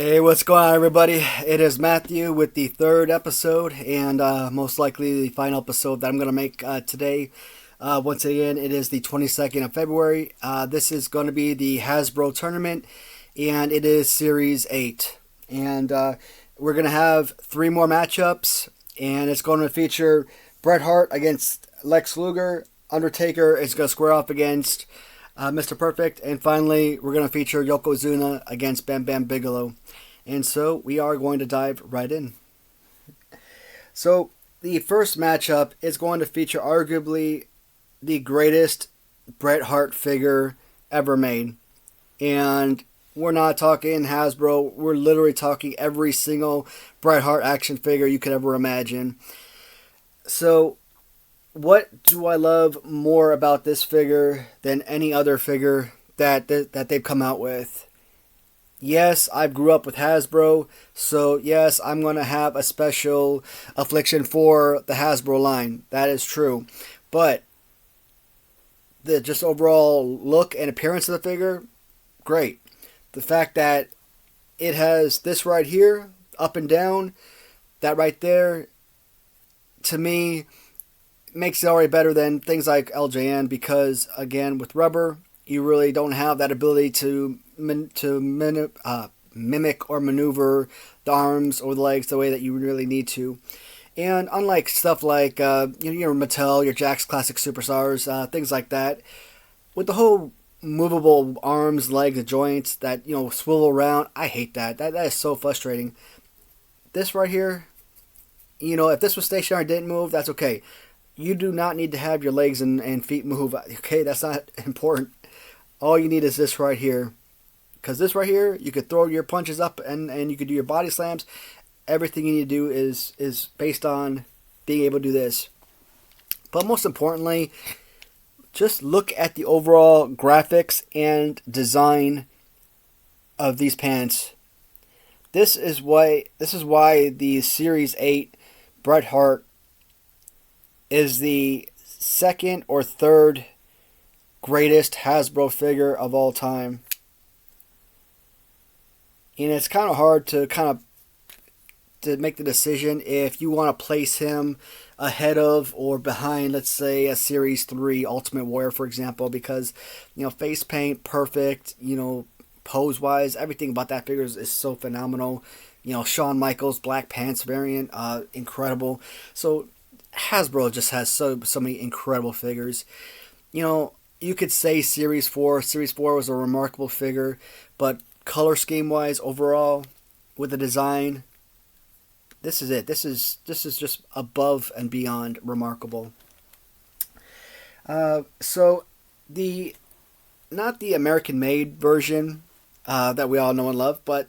Hey, what's going on, everybody? It is Matthew with the third episode, and most likely the final episode that I'm going to make today. Once again, it is the 22nd of February. This is going to be the Hasbro tournament, and it is Series 8. And we're going to have three more matchups, and it's going to feature Bret Hart against Lex Luger. Undertaker is going to square off against Mr. Perfect, and finally, we're going to feature Yokozuna against Bam Bam Bigelow. And so, we are going to dive right in. So, the first matchup is going to feature arguably the greatest Bret Hart figure ever made. And we're not talking Hasbro, we're literally talking every single Bret Hart action figure you could ever imagine. So, what do I love more about this figure than any other figure that they've come out with? Yes, I grew up with Hasbro, so yes, I'm going to have a special affliction for the Hasbro line. That is true. But the just overall look and appearance of the figure, great. The fact that it has this right here, up and down, that right there, to me, makes it already better than things like LJN because, again, with rubber, you really don't have that ability to mimic or maneuver the arms or the legs the way that you really need to. And unlike stuff like your Mattel, your Jakks Classic Superstars, things like that, with the whole movable arms, legs, and joints that swivel around, I hate that. That is so frustrating. This right here, if this was stationary and didn't move, that's okay. You do not need to have your legs and feet move. Okay, that's not important. All you need is this right here. Because this right here, you could throw your punches up and you could do your body slams. Everything you need to do is based on being able to do this. But most importantly, just look at the overall graphics and design of these pants. This is why the Series 8 Bret Hart is the second or third greatest Hasbro figure of all time. And it's kind of hard to make the decision if you want to place him ahead of or behind, let's say, a Series 3 Ultimate Warrior, for example, because, face paint, perfect, pose-wise, everything about that figure is so phenomenal. Shawn Michaels Black Pants variant, incredible. So, Hasbro just has so many incredible figures. You could say Series 4. Series 4 was a remarkable figure, but color scheme-wise, overall, with the design, this is it. This is just above and beyond remarkable. So, not the American-made version that we all know and love, but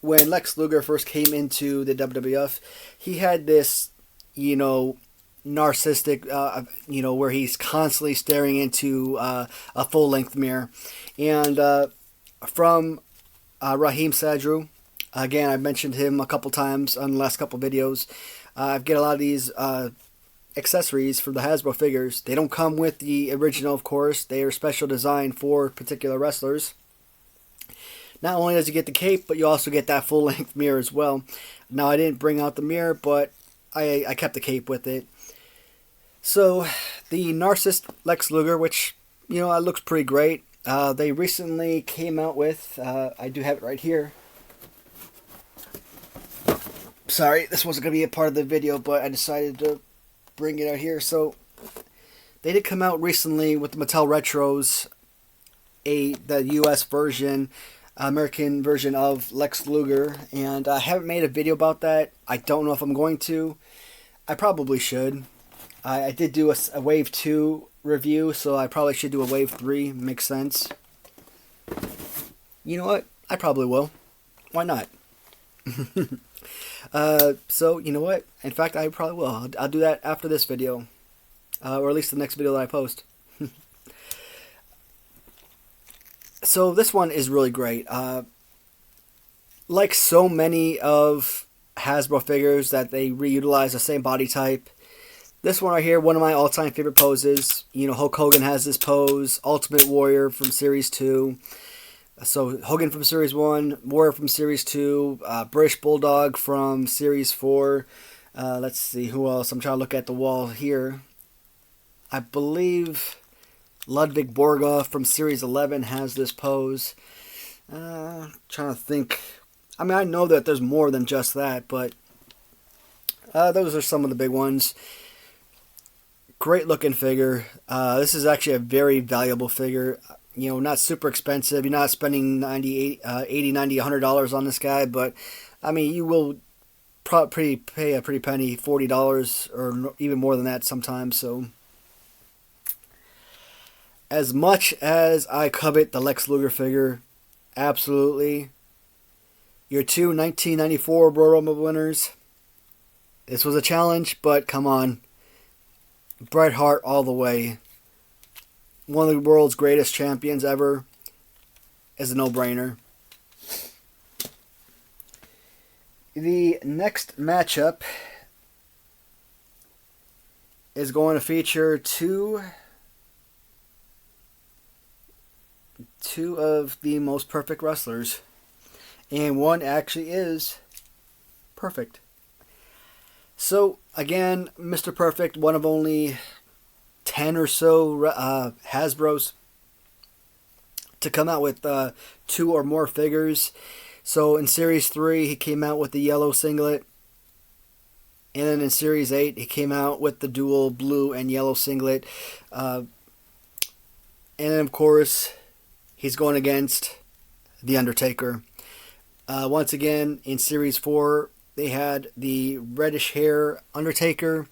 when Lex Luger first came into the WWF, he had this, narcissistic, where he's constantly staring into a full-length mirror. And from Raheem Sadru, again, I've mentioned him a couple times on the last couple videos. I get a lot of these accessories for the Hasbro figures. They don't come with the original, of course. They are special designed for particular wrestlers. Not only does you get the cape, but you also get that full-length mirror as well. Now, I didn't bring out the mirror, but I kept the cape with it. So, the Narcissist Lex Luger, which, it looks pretty great. They recently came out with, I do have it right here. Sorry, this wasn't going to be a part of the video, but I decided to bring it out here. So, they did come out recently with the Mattel Retros, the US version, American version of Lex Luger, and I haven't made a video about that. I don't know if I'm going to. I probably should. I did do a Wave 2 review, so I probably should do a Wave 3. Makes sense. You know what? I probably will. Why not? So, you know what? In fact, I probably will. I'll do that after this video. Or at least the next video that I post. So, this one is really great. Like so many of Hasbro figures that they reutilize the same body type, this one right here, one of my all-time favorite poses. Hulk Hogan has this pose. Ultimate Warrior from Series 2. So Hogan from Series 1, Warrior from Series 2, British Bulldog from Series 4. Let's see who else. I'm trying to look at the wall here. I believe Ludwig Borga from Series 11 has this pose. Trying to think. I mean, I know that there's more than just that, but those are some of the big ones. Great looking figure. This is actually a very valuable figure. You know, not super expensive. You're not spending $80, $90, $100 on this guy, but I mean, you will probably pay a pretty penny, $40 or even more than that sometimes. So, as much as I covet the Lex Luger figure, absolutely, your two 1994 Royal Rumble winners. This was a challenge, but come on, Bret Hart all the way. One of the world's greatest champions ever is a no-brainer. The next matchup is going to feature two of the most perfect wrestlers. And one actually is perfect. So, again, Mr. Perfect, one of only 10 or so Hasbros to come out with 2 or more figures. So in Series 3, he came out with the yellow singlet. And then in Series 8, he came out with the dual blue and yellow singlet. And then, of course, he's going against The Undertaker. Once again, in Series 4, they had the reddish hair Undertaker.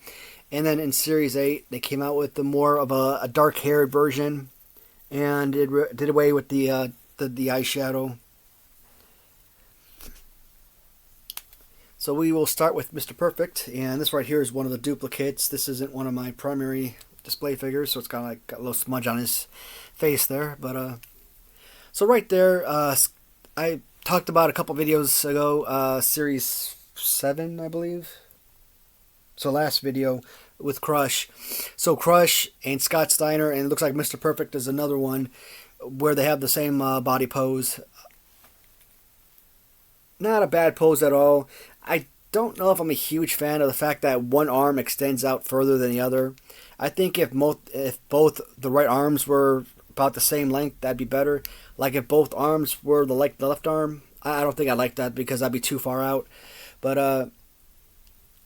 And then in Series 8, they came out with the more of a dark-haired version, and did away with the eyeshadow. So we will start with Mr. Perfect, and this right here is one of the duplicates. This isn't one of my primary display figures, so it's kind of like got a little smudge on his face there. But so right there, I talked about a couple videos ago, Series 7, I believe. So last video with Crush. So Crush and Scott Steiner, and it looks like Mr. Perfect is another one where they have the same body pose. Not a bad pose at all. I don't know if I'm a huge fan of the fact that one arm extends out further than the other. I think if both the right arms were about the same length, that'd be better. Like if both arms were the left arm, I don't think I'd like that because that'd be too far out. But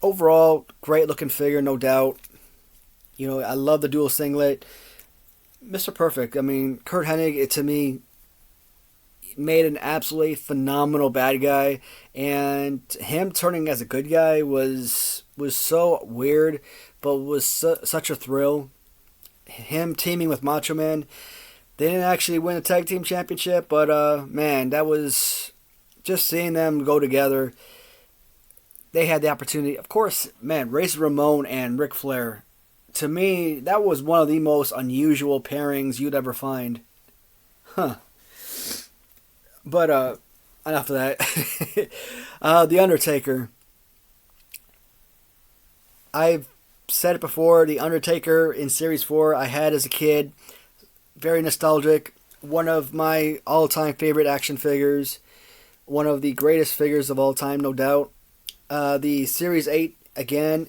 overall, great looking figure, no doubt. You know, I love the dual singlet. Mr. Perfect, I mean, Kurt Hennig, to me, made an absolutely phenomenal bad guy. And him turning as a good guy was so weird, but was such a thrill. Him teaming with Macho Man. They didn't actually win the tag team championship, but man, that was just seeing them go together. They had the opportunity. Of course, man, Razor Ramon and Ric Flair. To me, that was one of the most unusual pairings you'd ever find. Huh. But enough of that. The Undertaker. I've said it before. The Undertaker in Series 4 I had as a kid. Very nostalgic. One of my all-time favorite action figures. One of the greatest figures of all time, no doubt. The Series 8, again,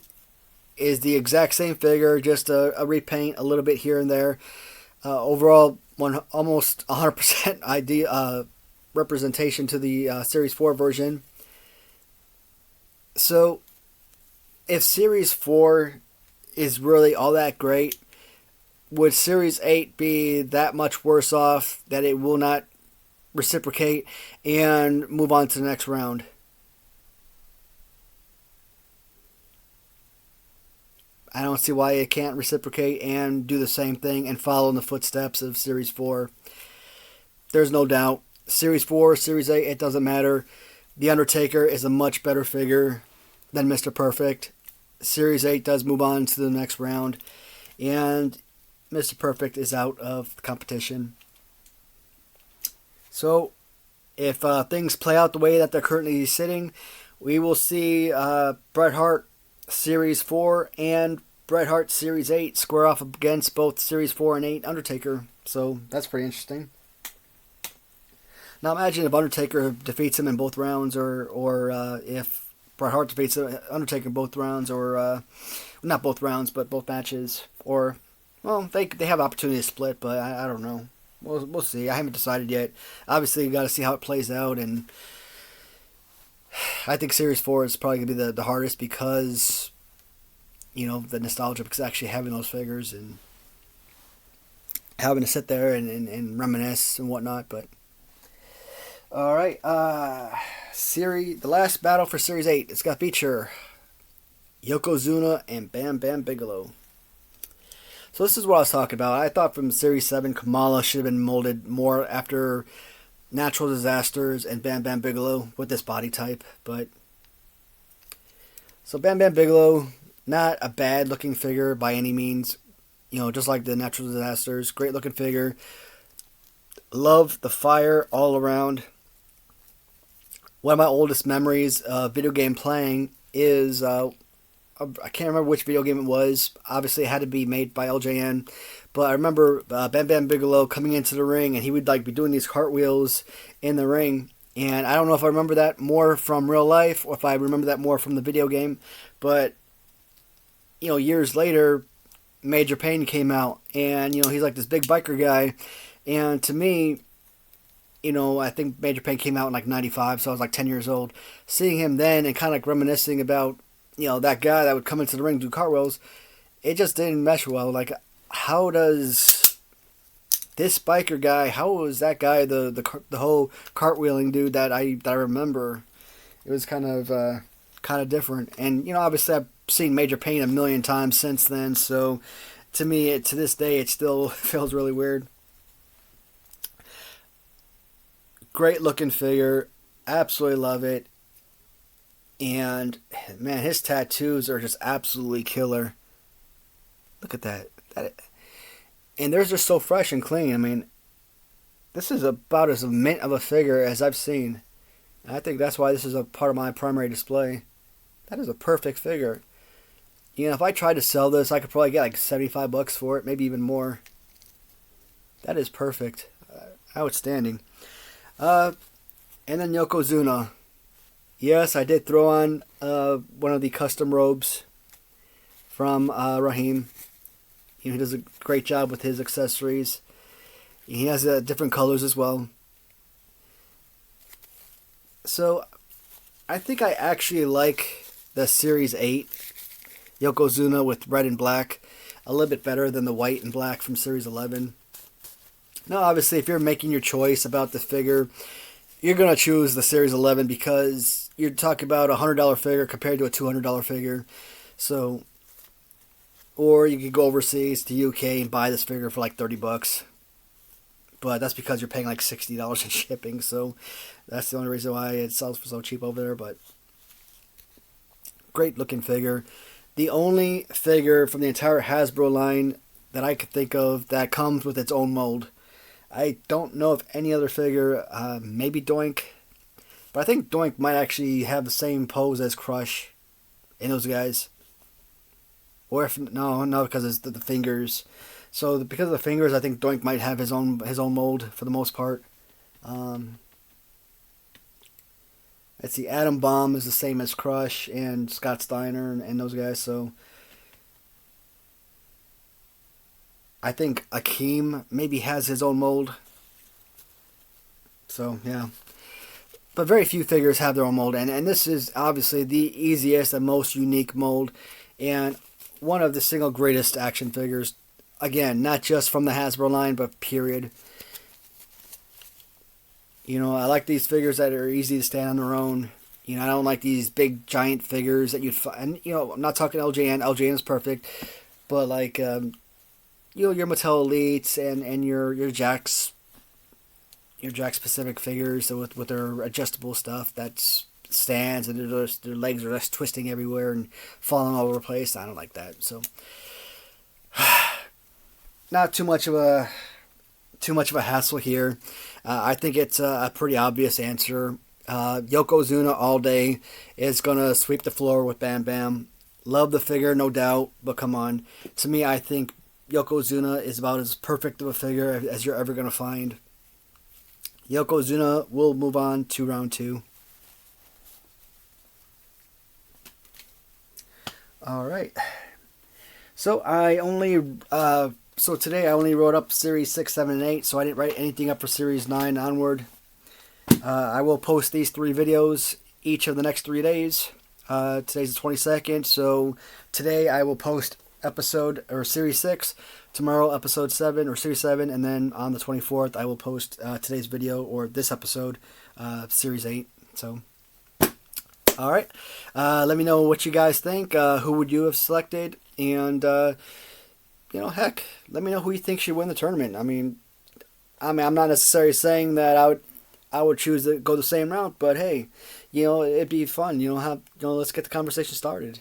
is the exact same figure, just a repaint, a little bit here and there. Overall, almost 100% representation to the Series 4 version. So, if Series 4 is really all that great, would Series 8 be that much worse off that it will not reciprocate and move on to the next round? I don't see why it can't reciprocate and do the same thing and follow in the footsteps of Series 4. There's no doubt. Series 4, Series 8, it doesn't matter. The Undertaker is a much better figure than Mr. Perfect. Series 8 does move on to the next round. And Mr. Perfect is out of the competition. So, if things play out the way that they're currently sitting, we will see Bret Hart Series 4 and Bret Hart Series 8 square off against both Series 4 and 8 Undertaker. So that's pretty interesting. Now imagine if Undertaker defeats him in both rounds, or if Bret Hart defeats Undertaker in both rounds, or not both rounds, but both matches, or well, they have opportunity to split, but I don't know. We'll see. I haven't decided yet. Obviously, you got to see how it plays out, and I think Series 4 is probably gonna be the hardest because the nostalgia, because actually having those figures and having to sit there and reminisce and whatnot, but. All right, the last battle for Series 8. It's got to feature Yokozuna and Bam Bam Bigelow. So this is what I was talking about. I thought from Series 7, Kamala should have been molded more after Natural Disasters and Bam Bam Bigelow with this body type. But so Bam Bam Bigelow, not a bad looking figure by any means. Just like the Natural Disasters, great looking figure. Love the fire all around. One of my oldest memories of video game playing is, I can't remember which video game it was. Obviously, it had to be made by LJN. But I remember Bam Bam Bigelow coming into the ring, and he would be doing these cartwheels in the ring. And I don't know if I remember that more from real life or if I remember that more from the video game. But, years later, Major Payne came out, and, he's like this big biker guy. And to me, I think Major Payne came out in 95, so I was 10 years old. Seeing him then and kind of reminiscing about, that guy that would come into the ring and do cartwheels, it just didn't mesh well. How does this biker guy, how was that guy the whole cartwheeling dude that I remember? It was kind of different. And, obviously I've seen Major Payne a million times since then, so to me, to this day, it still feels really weird. Great looking figure. Absolutely love it. And, man, his tattoos are just absolutely killer. Look at that. And they're just so fresh and clean. I mean, this is about as mint of a figure as I've seen. And I think that's why this is a part of my primary display. That is a perfect figure. If I tried to sell this, I could probably get $75 for it, maybe even more. That is perfect. Outstanding. And then Yokozuna. Yes, I did throw on one of the custom robes from Raheem. He does a great job with his accessories. He has different colors as well. So, I think I actually like the Series 8 Yokozuna with red and black a little bit better than the white and black from Series 11. Now, obviously, if you're making your choice about the figure, you're going to choose the Series 11 because you're talking about a $100 figure compared to a $200 figure. So, or you could go overseas to UK and buy this figure for $30. But that's because you're paying $60 in shipping. So, that's the only reason why it sells for so cheap over there. But, great looking figure. The only figure from the entire Hasbro line that I could think of that comes with its own mold. I don't know if any other figure, maybe Doink, but I think Doink might actually have the same pose as Crush in those guys. Or if no, because it's the fingers. So because of the fingers, I think Doink might have his own mold for the most part. Let's see, Atom Bomb is the same as Crush and Scott Steiner and those guys. So I think Akeem maybe has his own mold. So, yeah. But very few figures have their own mold. And this is obviously the easiest and most unique mold. And one of the single greatest action figures. Again, not just from the Hasbro line, but period. I like these figures that are easy to stand on their own. I don't like these big giant figures that you'd find. I'm not talking LJN. LJN is perfect. But your Mattel Elites and your Jakks Pacific figures with their adjustable stuff that stands and their legs are just twisting everywhere and falling all over the place. I don't like that. So not too much of a hassle here. I think it's a pretty obvious answer. Yokozuna all day is gonna sweep the floor with Bam Bam. Love the figure, no doubt, but come on. To me, I think Yokozuna is about as perfect of a figure as you're ever going to find. Yokozuna will move on to round 2. All right. So today I only wrote up series 6, 7, and 8. So I didn't write anything up for series 9 onward. I will post these 3 videos each of the next 3 days. Today's the 22nd, so today I will post episode or series 6. Tomorrow episode 7 or series 7, and then on the 24th I will post today's video or this episode, series 8. So. All right, let me know what you guys think. Who would you have selected? And heck, let me know who you think should win the tournament. I mean, I'm not necessarily saying that I would choose to go the same route, but hey, it'd be fun. Let's get the conversation started.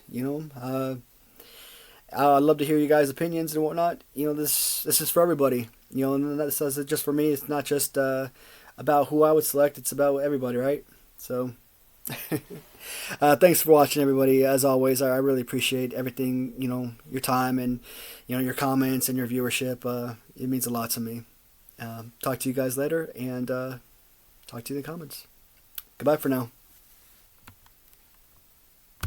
I'd love to hear you guys' opinions and whatnot. This is for everybody. And this isn't just for me. It's not just about who I would select. It's about everybody, right? So. Thanks for watching, everybody. As always, I really appreciate everything, your time and, your comments and your viewership. It means a lot to me. Talk to you guys later, and talk to you in the comments. Goodbye for now.